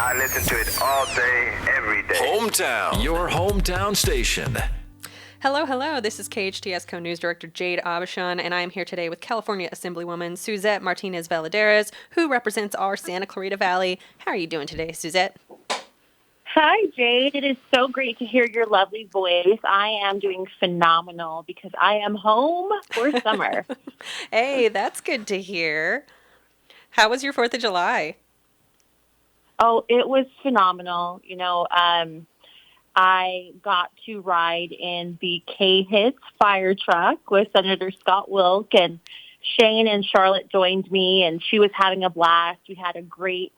I listen to it all day, every day. Hometown, your hometown station. Hello. This is KHTS Co-News Director Jade Aubuchon, and I am here today with California Assemblywoman Suzette Martinez Valladares, who represents our Santa Clarita Valley. How are you doing today, Suzette? Hi, Jade. It is so great to hear your lovely voice. I am doing phenomenal because I am home for summer. Hey, that's good to hear. How was your 4th of July? Oh, it was phenomenal. I got to ride in the KHTS fire truck with Senator Scott Wilk, and Shane and Charlotte joined me, and she was having a blast. We had a great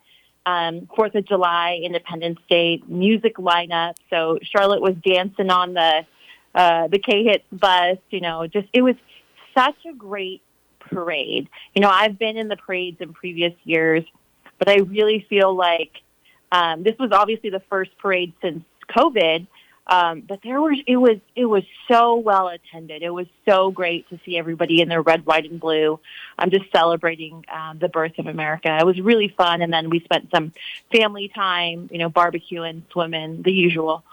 4th of July, Independence Day music lineup. So Charlotte was dancing on the KHTS bus. It was such a great parade. I've been in the parades in previous years, but I really feel like this was obviously the first parade since COVID. But it was so well attended. It was so great to see everybody in their red, white, and blue. I'm just celebrating the birth of America. It was really fun, and then we spent some family time, barbecuing, swimming, the usual.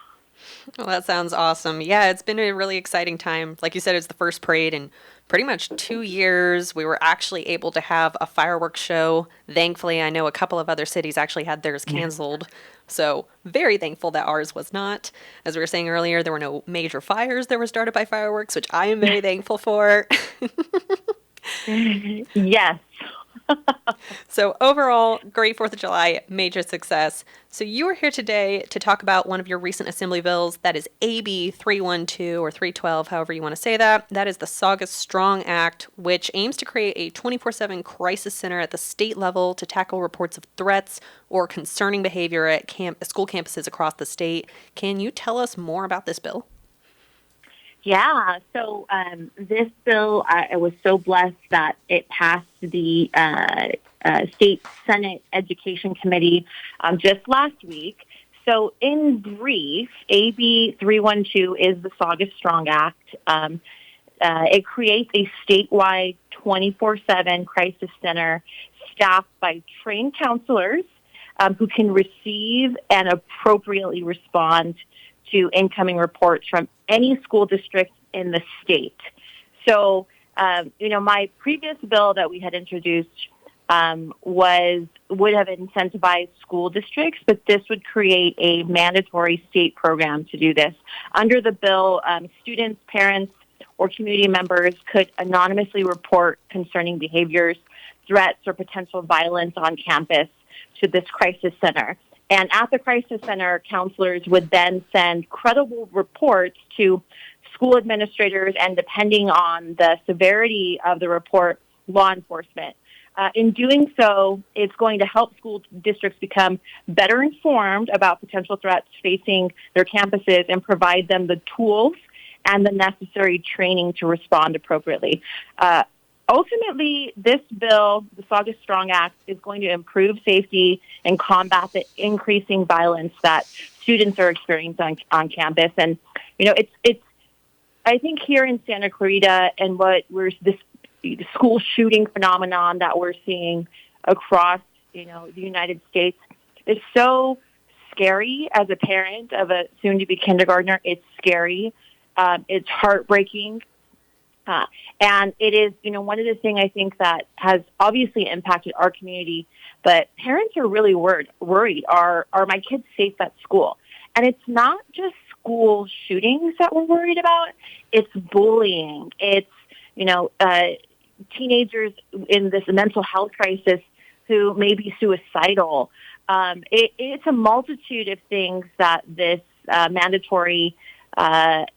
Well, that sounds awesome. Yeah, it's been a really exciting time. Like you said, it's the first parade in pretty much 2 years. We were actually able to have a fireworks show. Thankfully, I know a couple of other cities actually had theirs canceled. So very thankful that ours was not. As we were saying earlier, there were no major fires that were started by fireworks, which I am very thankful for. Yes. So overall, great 4th of July, major success. So you are here today to talk about one of your recent assembly bills. That is AB 312 or 312, however you want to say that. That is the Saugus Strong Act, which aims to create a 24/7 crisis center at the state level to tackle reports of threats or concerning behavior at school campuses across the state. Can you tell us more about this bill? Yeah, so this bill, I was so blessed that it passed the State Senate Education Committee just last week. So in brief, AB 312 is the Saugus Strong Act. It creates a statewide 24/7 crisis center staffed by trained counselors who can receive and appropriately respond to incoming reports from any school district in the state. So, my previous bill that we had introduced would have incentivized school districts, but this would create a mandatory state program to do this. Under the bill, students, parents, or community members could anonymously report concerning behaviors, threats, or potential violence on campus to this crisis center. And at the crisis center, counselors would then send credible reports to school administrators and, depending on the severity of the report, law enforcement. In doing so, it's going to help school districts become better informed about potential threats facing their campuses and provide them the tools and the necessary training to respond appropriately. Ultimately, this bill, the Saugus Strong Act, is going to improve safety and combat the increasing violence that students are experiencing on campus. And, it's I think here in Santa Clarita and this school shooting phenomenon that we're seeing across, the United States is so scary. As a parent of a soon-to-be kindergartner, it's scary. It's heartbreaking. And it is, one of the things I think that has obviously impacted our community, but parents are really worried. Are my kids safe at school? And it's not just school shootings that we're worried about. It's bullying. It's, teenagers in this mental health crisis who may be suicidal. It's a multitude of things that this mandatory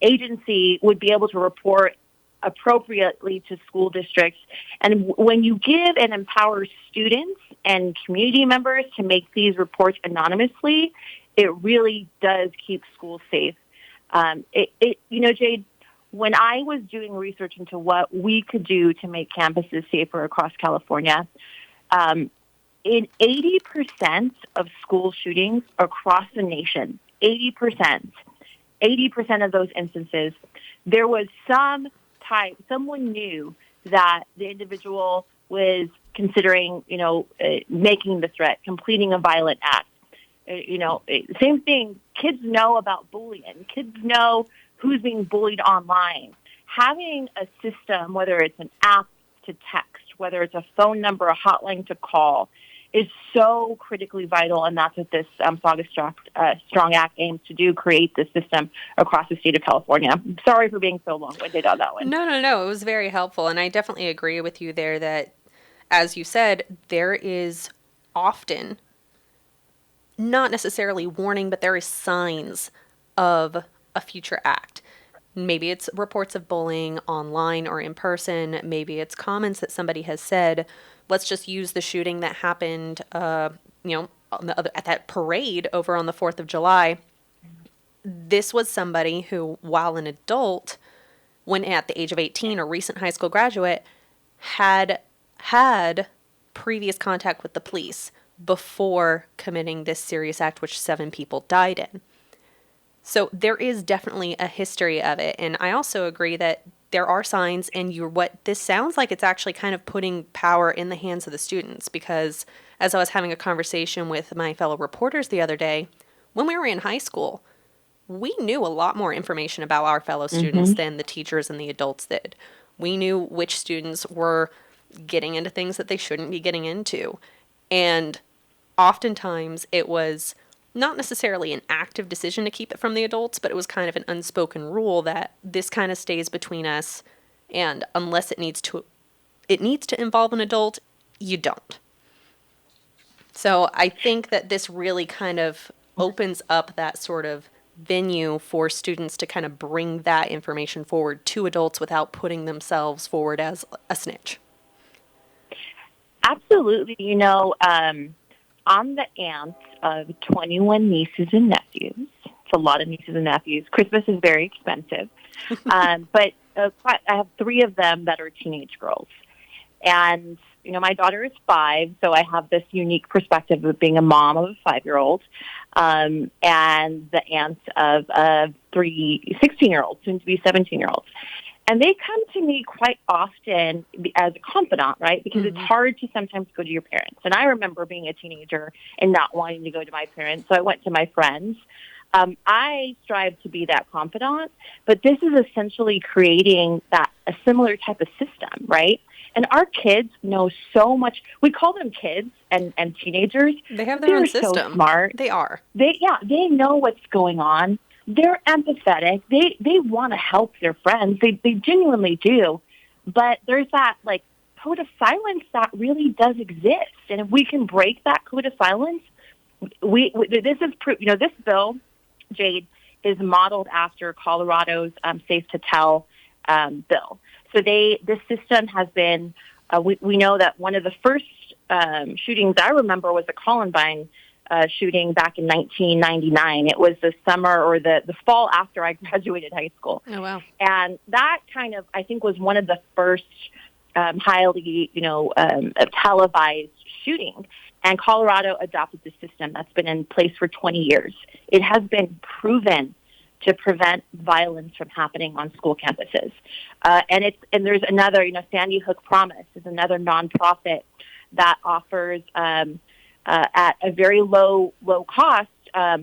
agency would be able to report appropriately to school districts. And when you give and empower students and community members to make these reports anonymously, it really does keep schools safe. Jade, when I was doing research into what we could do to make campuses safer across California, in 80% of school shootings across the nation, 80% of those instances, there was someone knew that the individual was considering, making the threat, completing a violent act. Same thing. Kids know about bullying. Kids know who's being bullied online. Having a system, whether it's an app to text, whether it's a phone number, a hotline to call, is so critically vital, and that's what this Saugus Strong Act aims to do, create this system across the state of California. Sorry for being so long-winded on that one. No. It was very helpful, and I definitely agree with you there that, as you said, there is often not necessarily warning, but there is signs of a future act. Maybe it's reports of bullying online or in person. Maybe it's comments that somebody has said. Let's just use the shooting that happened, at that parade over on the 4th of July. This was somebody who, while an adult, when at the age of 18, a recent high school graduate, had previous contact with the police before committing this serious act, which 7 people died in. So there is definitely a history of it. And I also agree that there are signs, and what this sounds like, it's actually kind of putting power in the hands of the students, because as I was having a conversation with my fellow reporters the other day, when we were in high school, we knew a lot more information about our fellow students than the teachers and the adults did. We knew which students were getting into things that they shouldn't be getting into. And oftentimes it was not necessarily an active decision to keep it from the adults, but it was kind of an unspoken rule that this kind of stays between us, and unless it needs to involve an adult, you don't. So I think that this really kind of opens up that sort of venue for students to kind of bring that information forward to adults without putting themselves forward as a snitch. Absolutely. I'm the aunt of 21 nieces and nephews. It's a lot of nieces and nephews. Christmas is very expensive. But I have 3 of them that are teenage girls. And, my daughter is 5, so I have this unique perspective of being a mom of a 5-year-old and the aunt of 3 16-year-olds, soon to be 17-year-olds. And they come to me quite often as a confidant, right? Because it's hard to sometimes go to your parents. And I remember being a teenager and not wanting to go to my parents, so I went to my friends. I strive to be that confidant, but this is essentially creating a similar type of system, right? And our kids know so much. We call them kids and teenagers. They have their own system. They're so smart. They are. They know what's going on. They're empathetic. They want to help their friends. They genuinely do. But there's that code of silence that really does exist. And if we can break that code of silence, this is proof. This bill, Jade, is modeled after Colorado's Safe to Tell bill. So this system has been. We know that one of the first shootings I remember was the Columbine shooting back in 1999. It was the summer or the fall after I graduated high school. Oh, wow. And that kind of, I think, was one of the first highly, televised shooting. And Colorado adopted the system that's been in place for 20 years. It has been proven to prevent violence from happening on school campuses. And there's another, Sandy Hook Promise is another nonprofit that offers at a very low cost, a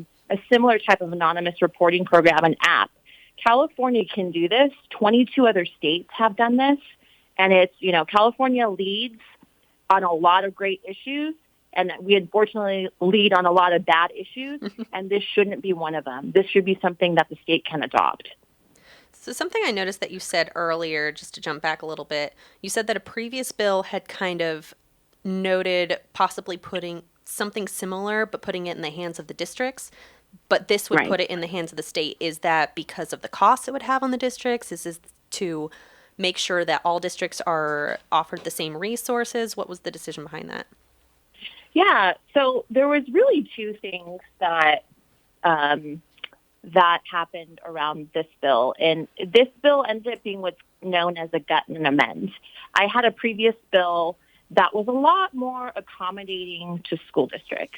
similar type of anonymous reporting program, an app. California can do this. 22 other states have done this. And it's, California leads on a lot of great issues, and we unfortunately lead on a lot of bad issues, and this shouldn't be one of them. This should be something that the state can adopt. So something I noticed that you said earlier, just to jump back a little bit, you said that a previous bill had kind of noted possibly putting something similar, but putting it in the hands of the districts, but this would put it in the hands of the state. Is that because of the costs it would have on the districts? Is this to make sure that all districts are offered the same resources? What was the decision behind that? Yeah, so there was really 2 things that happened around this bill. And this bill ended up being what's known as a gut and amend. I had a previous bill that was a lot more accommodating to school districts.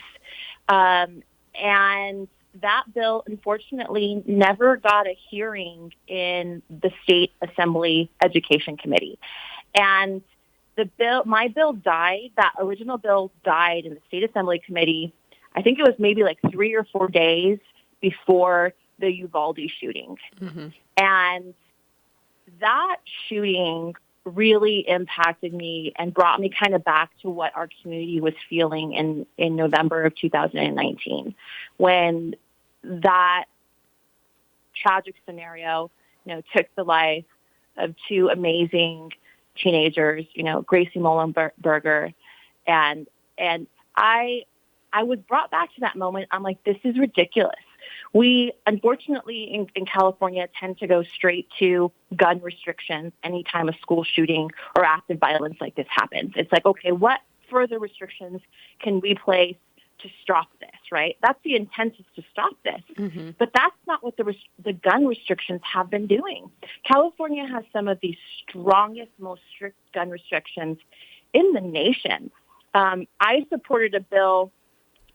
And that bill, unfortunately, never got a hearing in the State Assembly Education Committee. And my bill died. That original bill died in the State Assembly Committee. I think it was maybe like 3 or 4 days before the Uvalde shooting. And that shooting really impacted me and brought me kind of back to what our community was feeling in November of 2019, when that tragic scenario, took the life of 2 amazing teenagers, Gracie Mullenberger, and I was brought back to that moment. I'm like, this is ridiculous. We, unfortunately, in California, tend to go straight to gun restrictions anytime a school shooting or act of violence like this happens. It's like, okay, what further restrictions can we place to stop this, right? That's the intent, is to stop this. But that's not what the gun restrictions have been doing. California has some of the strongest, most strict gun restrictions in the nation. I supported a bill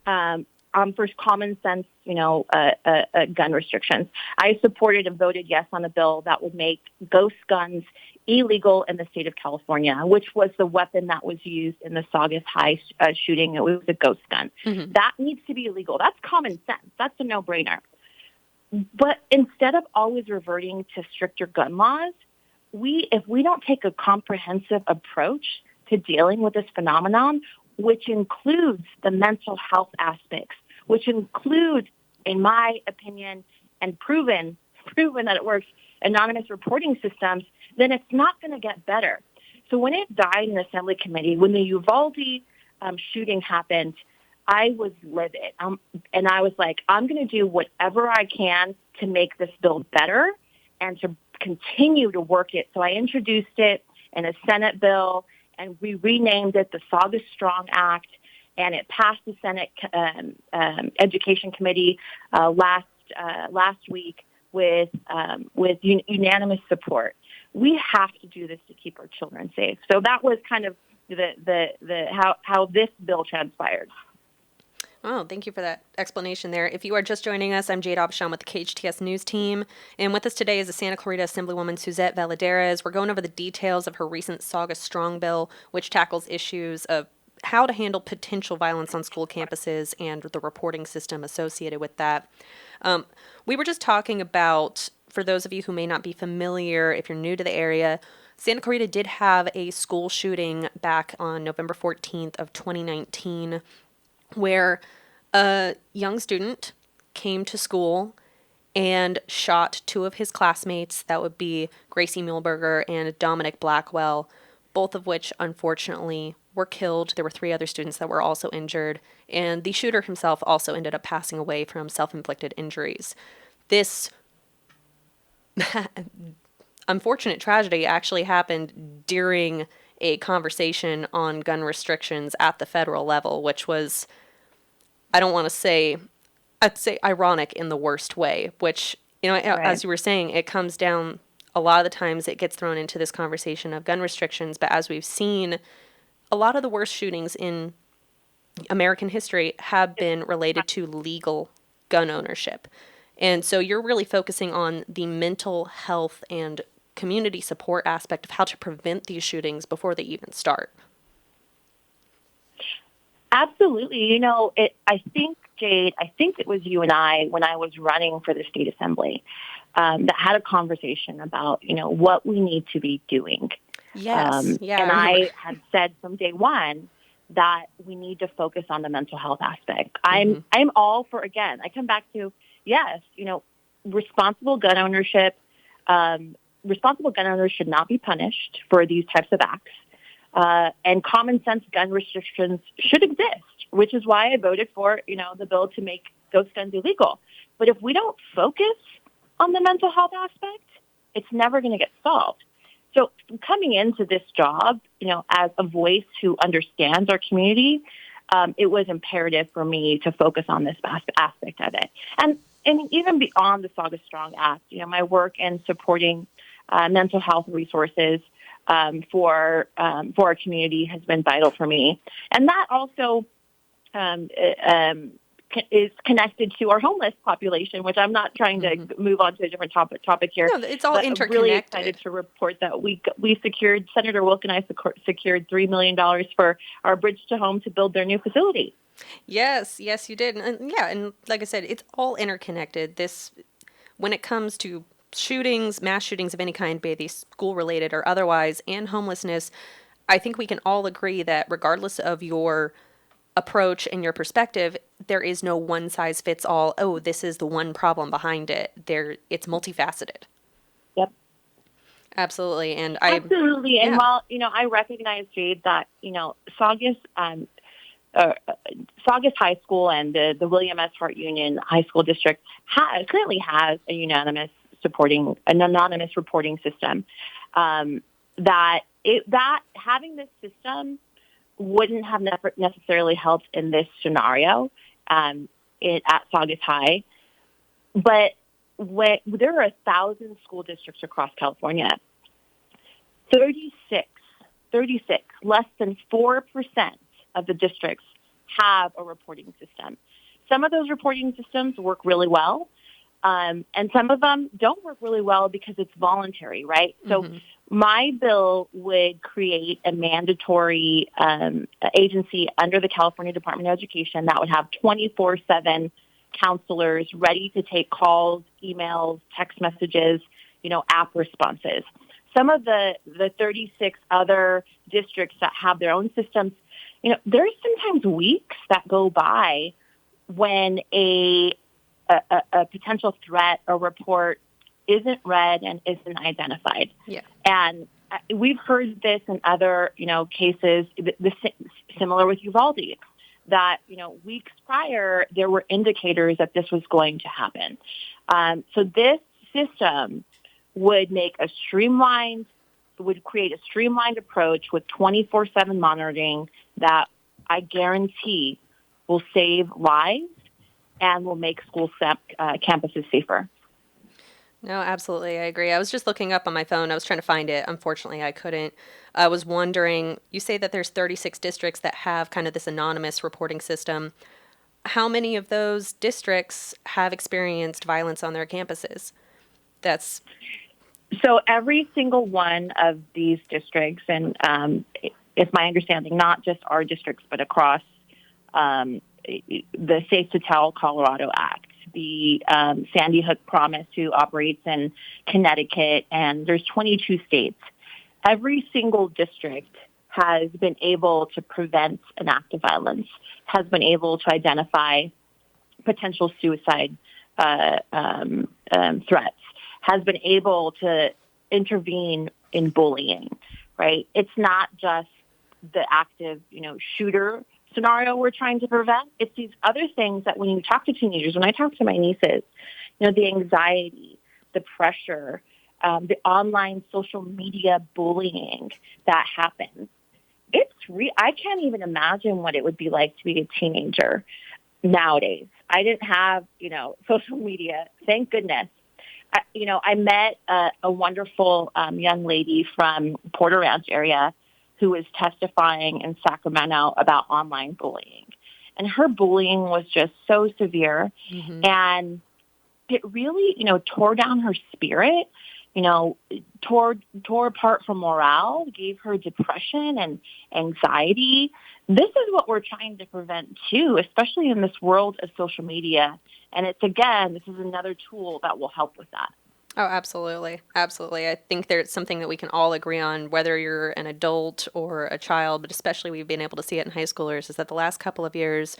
for common sense, gun restrictions. I supported and voted yes on a bill that would make ghost guns illegal in the state of California, which was the weapon that was used in the Saugus High shooting. It was a ghost gun. That needs to be illegal. That's common sense. That's a no-brainer. But instead of always reverting to stricter gun laws, if we don't take a comprehensive approach to dealing with this phenomenon, which includes the mental health aspects, which includes, in my opinion, and proven that it works, anonymous reporting systems, then it's not going to get better. So when it died in Assembly Committee, when the Uvalde shooting happened, I was livid. And I was like, I'm going to do whatever I can to make this bill better and to continue to work it. So I introduced it in a Senate bill, and we renamed it the Saugus Strong Act, and it passed the Senate Education Committee last week with unanimous support. We have to do this to keep our children safe. So that was kind of how this bill transpired. Oh, thank you for that explanation there. If you are just joining us, I'm Jade Aubuchon with the KHTS News Team. And with us today is the Santa Clarita Assemblywoman Suzette Valladares. We're going over the details of her recent Saugus Strong bill, which tackles issues of how to handle potential violence on school campuses and the reporting system associated with that. We were just talking about, for those of you who may not be familiar, if you're new to the area, Santa Clarita did have a school shooting back on November 14th of 2019, where a young student came to school and shot 2 of his classmates. That would be Gracie Mullenberger and Dominic Blackwell, both of which unfortunately were killed. There were 3 other students that were also injured, and the shooter himself also ended up passing away from self-inflicted injuries. This unfortunate tragedy actually happened during a conversation on gun restrictions at the federal level, which was, I'd say ironic in the worst way, which, right. As you were saying, it comes down, a lot of the times it gets thrown into this conversation of gun restrictions, but as we've seen, a lot of the worst shootings in American history have been related to legal gun ownership. And so you're really focusing on the mental health and community support aspect of how to prevent these shootings before they even start. Absolutely. I think, Jade, it was you and I, when I was running for the state assembly, that had a conversation about, what we need to be doing. Yes. And I had said from day one that we need to focus on the mental health aspect. I'm all for, again, I come back to, yes, responsible gun ownership. Responsible gun owners should not be punished for these types of acts. And common sense gun restrictions should exist, which is why I voted for, the bill to make ghost guns illegal. But if we don't focus on the mental health aspect, it's never going to get solved. So coming into this job, as a voice who understands our community, it was imperative for me to focus on this aspect of it. And even beyond the Saugus Strong Act, my work in supporting mental health resources for our community has been vital for me. And that also is connected to our homeless population, which I'm not trying to move on to a different topic here. No, it's all interconnected. I'm really excited to report that we secured, Senator Wilk and I secured $3 million for our Bridge to Home to build their new facility. Yes, yes, you did. And yeah, and like I said, it's all interconnected. When it comes to shootings, mass shootings of any kind, be they school related or otherwise, and homelessness, I think we can all agree that regardless of your approach and your perspective, there is no one size fits all. Oh, this is the one problem behind it. It's multifaceted. Yep. Absolutely. And Absolutely. And yeah. while, I recognize, Jade, that, Saugus, uh, Saugus High School and the William S. Hart Union High School District currently has an anonymous reporting system. That having this system wouldn't have necessarily helped in this scenario at Saugus High. But there are 1,000 school districts across California. 36, less than 4% of the districts have a reporting system. Some of those reporting systems work really well, and some of them don't work really well because it's voluntary, right? So my bill would create a mandatory agency under the California Department of Education that would have 24/7 counselors ready to take calls, emails, text messages, app responses. Some of the 36 other districts that have their own systems, there's sometimes weeks that go by when a potential threat or report isn't read and isn't identified. Yeah. And we've heard this in other, cases, similar with Uvalde, that, weeks prior, there were indicators that this was going to happen. So this system would create a streamlined approach with 24/7 monitoring that I guarantee will save lives and will make school campuses safer. No, absolutely. I agree. I was just looking up on my phone. I was trying to find it. Unfortunately, I couldn't. I was wondering, you say that there's 36 districts that have kind of this anonymous reporting system. How many of those districts have experienced violence on their campuses? So every single one of these districts, and it's my understanding, not just our districts, but across the Safe to Tell Colorado Act, the Sandy Hook Promise, who operates in Connecticut, and there's 22 states. Every single district has been able to prevent an act of violence, has been able to identify potential suicide threats, has been able to intervene in bullying, right? It's not just the active, shooter scenario we're trying to prevent. It's these other things that when you talk to teenagers, when I talk to my nieces, the anxiety, the pressure, the online social media bullying that happens. I can't even imagine what it would be like to be a teenager nowadays. I didn't have, social media. Thank goodness. I met a wonderful young lady from Porter Ranch area who was testifying in Sacramento about online bullying. And her bullying was just so severe. And it really, tore down her spirit, tore apart her morale, gave her depression and anxiety. This is what we're trying to prevent too, especially in this world of social media. And this is another tool that will help with that. Oh, absolutely. Absolutely. I think there's something that we can all agree on, whether you're an adult or a child, but especially we've been able to see it in high schoolers, is that the last couple of years,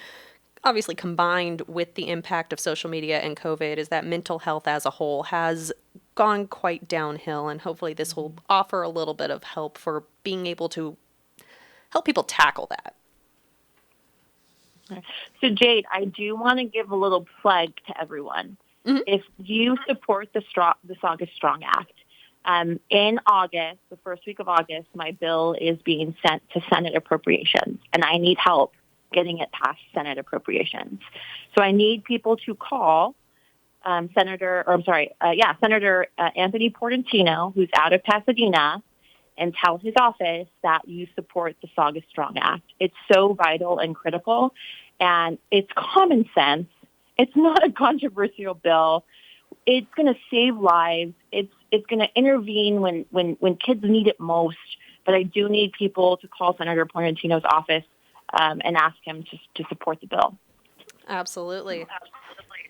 obviously combined with the impact of social media and COVID, is that mental health as a whole has gone quite downhill. And hopefully this will offer a little bit of help for being able to help people tackle that. So, Jade, I do want to give a little plug to everyone. If you support the Saugus Strong Act, in August, the first week of August, my bill is being sent to Senate Appropriations, and I need help getting it past Senate Appropriations. So I need people to call Senator Anthony Portantino, who's out of Pasadena, and tell his office that you support the Saugus Strong Act. It's so vital and critical, and it's common sense. It's not a controversial bill. It's going to save lives. It's going to intervene when kids need it most. But I do need people to call Senator Portantino's office and ask him to support the bill. Absolutely.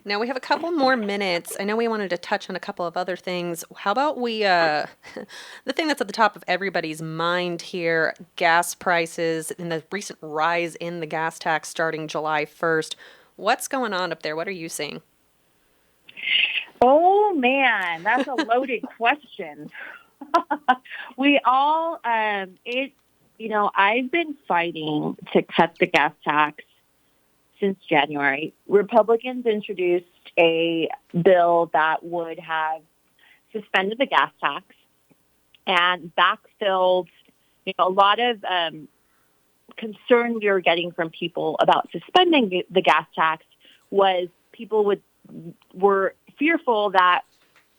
Now we have a couple more minutes. I know we wanted to touch on a couple of other things. How about we, the thing that's at the top of everybody's mind here, gas prices and the recent rise in the gas tax starting July 1st. What's going on up there? What are you seeing? Oh, man, that's a loaded question. We all, I've been fighting to cut the gas tax since January. Republicans introduced a bill that would have suspended the gas tax and backfilled, a lot of concern we were getting from people about suspending the gas tax was people were fearful that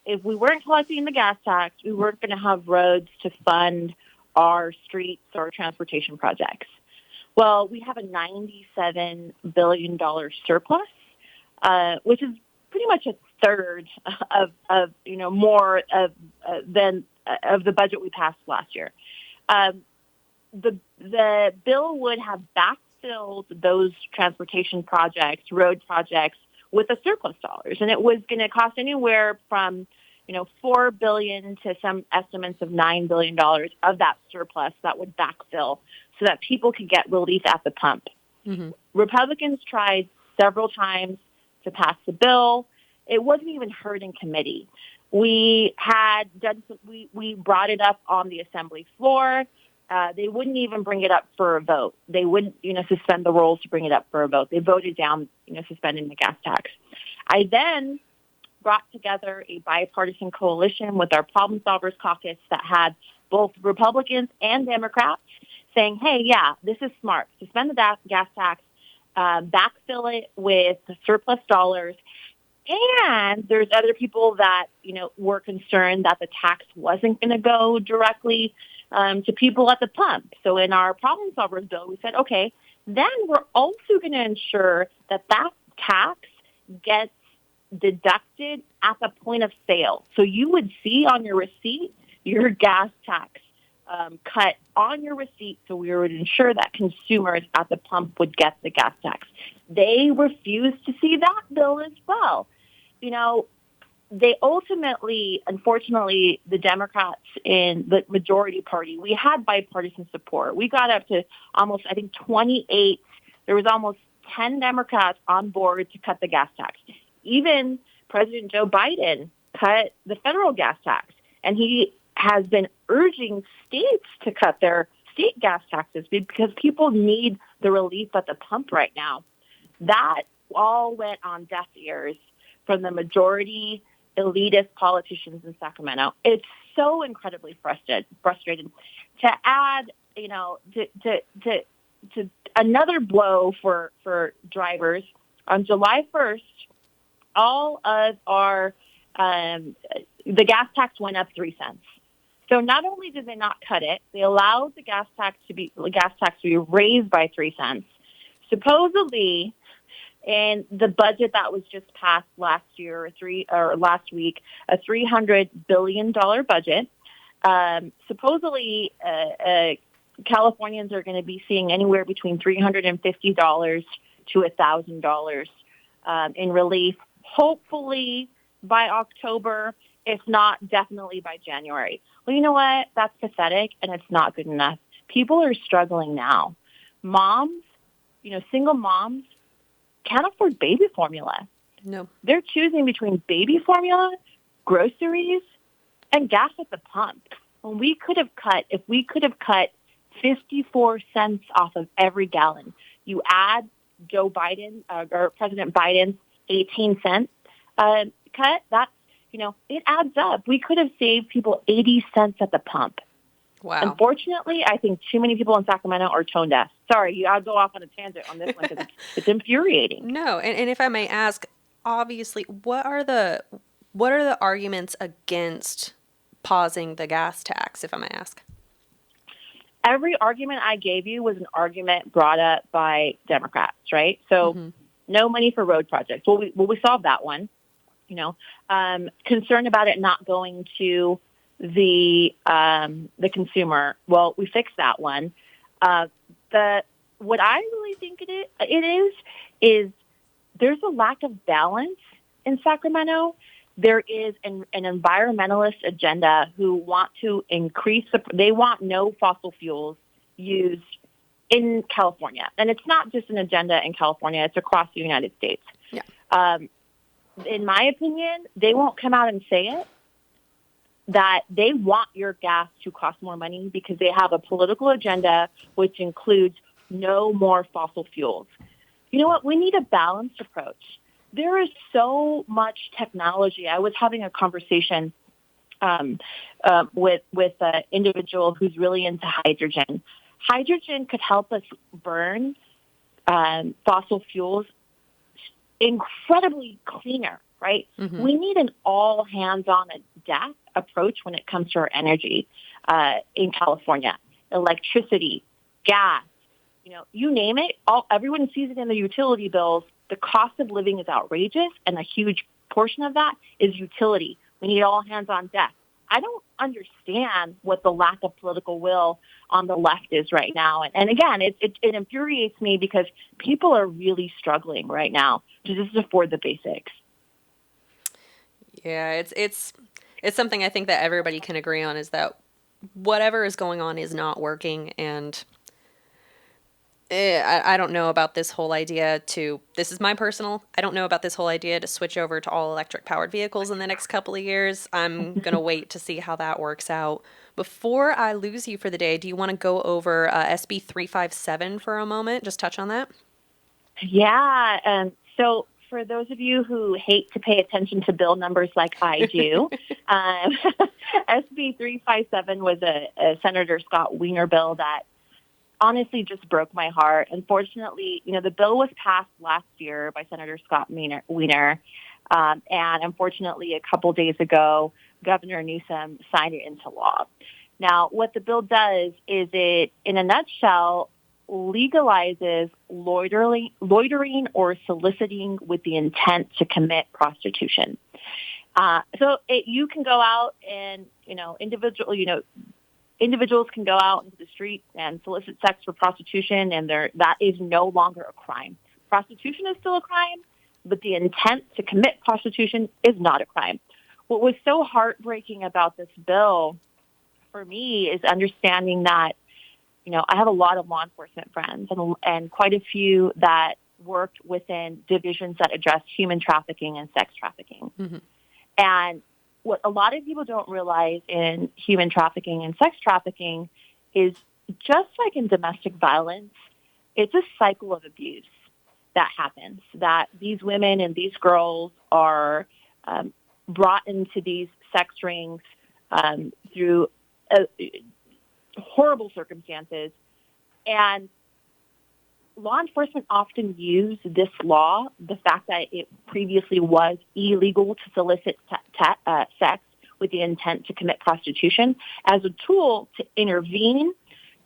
if we weren't collecting the gas tax, we weren't going to have roads to fund our streets or transportation projects. Well, we have a $97 billion surplus, which is pretty much a third of more than the budget we passed last year. The bill would have backfilled those transportation projects, road projects, with a surplus dollars, and it was going to cost anywhere from $4 billion to some estimates of $9 billion of that surplus that would backfill so that people could get relief at the pump. Mm-hmm. Republicans tried several times to pass the bill. It wasn't even heard in committee. We brought it up on the assembly floor. They wouldn't even bring it up for a vote. They wouldn't, suspend the rules to bring it up for a vote. They voted down, suspending the gas tax. I then brought together a bipartisan coalition with our Problem Solvers Caucus that had both Republicans and Democrats saying, hey, yeah, this is smart. Suspend the gas tax, backfill it with the surplus dollars. And there's other people that, were concerned that the tax wasn't going to go directly to people at the pump. So in our Problem Solvers bill, we said, okay, then we're also going to ensure that tax gets deducted at the point of sale. So you would see on your receipt your gas tax cut on your receipt, so we would ensure that consumers at the pump would get the gas tax. They refused to see that bill as well. They ultimately, unfortunately, the Democrats in the majority party, we had bipartisan support. We got up to almost, 28. There was almost 10 Democrats on board to cut the gas tax. Even President Joe Biden cut the federal gas tax, and he has been urging states to cut their state gas taxes because people need the relief at the pump right now. That all went on deaf ears from the majority elitist politicians in Sacramento. It's so incredibly frustrating. To add, to another blow for drivers, on July 1st, all of our the gas tax went up 3 cents. So not only did they not cut it, they allowed the gas tax to be raised by 3 cents. Supposedly, in the budget that was just passed last week, a $300 billion budget. Supposedly, Californians are going to be seeing anywhere between $350 to $1,000 in relief, hopefully by October, if not definitely by January. Well, you know what? That's pathetic, and it's not good enough. People are struggling now. Moms, single moms, can't afford baby formula. No. They're choosing between baby formula, groceries, and gas at the pump. When if we could have cut 54 cents off of every gallon, you add Joe Biden or President Biden's 18 cents cut, that's, it adds up. We could have saved people 80 cents at the pump. Wow. Unfortunately, I think too many people in Sacramento are tone deaf. Sorry, I'll go off on a tangent on this one because it's infuriating. No, and if I may ask, obviously, what are the arguments against pausing the gas tax, if I may ask? Every argument I gave you was an argument brought up by Democrats, right? So no money for road projects. Well, we solved that one. Concern about it not going to the consumer. Well, we fixed that one. The what I really think it is there's a lack of balance in Sacramento. There is an environmentalist agenda who want to they want no fossil fuels used in California. And it's not just an agenda in California, it's across the United States. Yeah. In my opinion, they won't come out and say it, that they want your gas to cost more money because they have a political agenda which includes no more fossil fuels. You know what? We need a balanced approach. There is so much technology. I was having a conversation with an individual who's really into hydrogen. Hydrogen could help us burn fossil fuels incredibly cleaner, right? Mm-hmm. We need an all hands on deck approach when it comes to our energy in California. Electricity, gas, you name it. Everyone sees it in the utility bills. The cost of living is outrageous, and a huge portion of that is utility. We need all hands on deck. I don't understand what the lack of political will on the left is right now. And again, it infuriates me because people are really struggling right now to just afford the basics. Yeah, it's something I think that everybody can agree on, is that whatever is going on is not working. And I don't know about this whole idea this is my personal, I don't know about this whole idea to switch over to all electric powered vehicles in the next couple of years. I'm going to wait to see how that works out. Before I lose you for the day, do you want to go over SB 357 for a moment? Just touch on that. Yeah. So for those of you who hate to pay attention to bill numbers like I do, SB 357 was a Senator Scott Wiener bill that honestly just broke my heart. Unfortunately, the bill was passed last year by Senator Scott Wiener, and unfortunately, a couple days ago, Governor Newsom signed it into law. Now, what the bill does is it, in a nutshell, legalizes loitering or soliciting with the intent to commit prostitution. So you can go out and, individuals can go out into the street and solicit sex for prostitution, and that is no longer a crime. Prostitution is still a crime, but the intent to commit prostitution is not a crime. What was so heartbreaking about this bill for me is understanding that, I have a lot of law enforcement friends and quite a few that worked within divisions that address human trafficking and sex trafficking. Mm-hmm. And what a lot of people don't realize in human trafficking and sex trafficking is, just like in domestic violence, it's a cycle of abuse that happens, that these women and these girls are brought into these sex rings through horrible circumstances. And law enforcement often use this law, the fact that it previously was illegal to solicit sex with the intent to commit prostitution, as a tool to intervene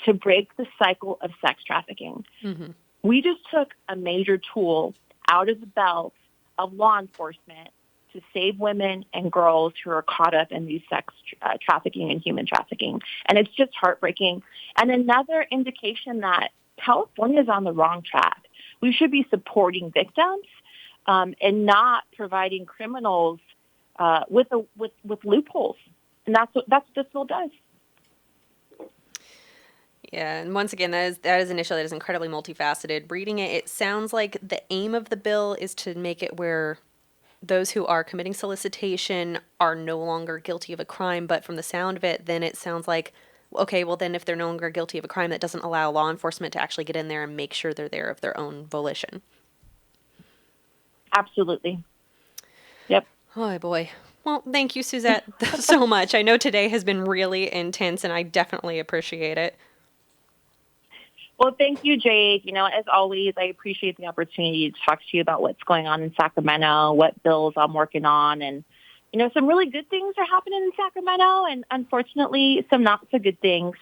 to break the cycle of sex trafficking. Mm-hmm. We just took a major tool out of the belt of law enforcement to save women and girls who are caught up in these sex trafficking and human trafficking. And it's just heartbreaking. And another indication that California is on the wrong track. We should be supporting victims and not providing criminals with loopholes. And that's what this bill does. Yeah, and once again, that is an issue that is incredibly multifaceted. Reading it, it sounds like the aim of the bill is to make it where those who are committing solicitation are no longer guilty of a crime. But from the sound of it, then it sounds like, okay, well then if they're no longer guilty of a crime, that doesn't allow law enforcement to actually get in there and make sure they're there of their own volition. Absolutely. Yep. Oh boy. Well, thank you, Suzette, so much. I know today has been really intense, and I definitely appreciate it. Well, thank you, Jade. As always, I appreciate the opportunity to talk to you about what's going on in Sacramento, what bills I'm working on, and some really good things are happening in Sacramento, and unfortunately, some not so good things.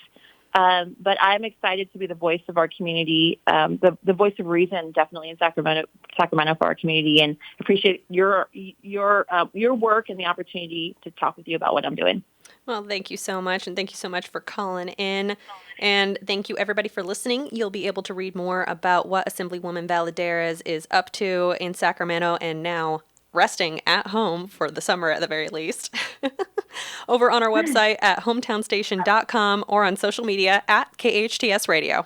But I'm excited to be the voice of our community, the voice of reason, definitely in Sacramento for our community, and appreciate your work and the opportunity to talk with you about what I'm doing. Well, thank you so much, and thank you so much for calling in. And thank you, everybody, for listening. You'll be able to read more about what Assemblywoman Valladares is up to in Sacramento and now resting at home for the summer at the very least. Over on our website at hometownstation.com or on social media at KHTS Radio.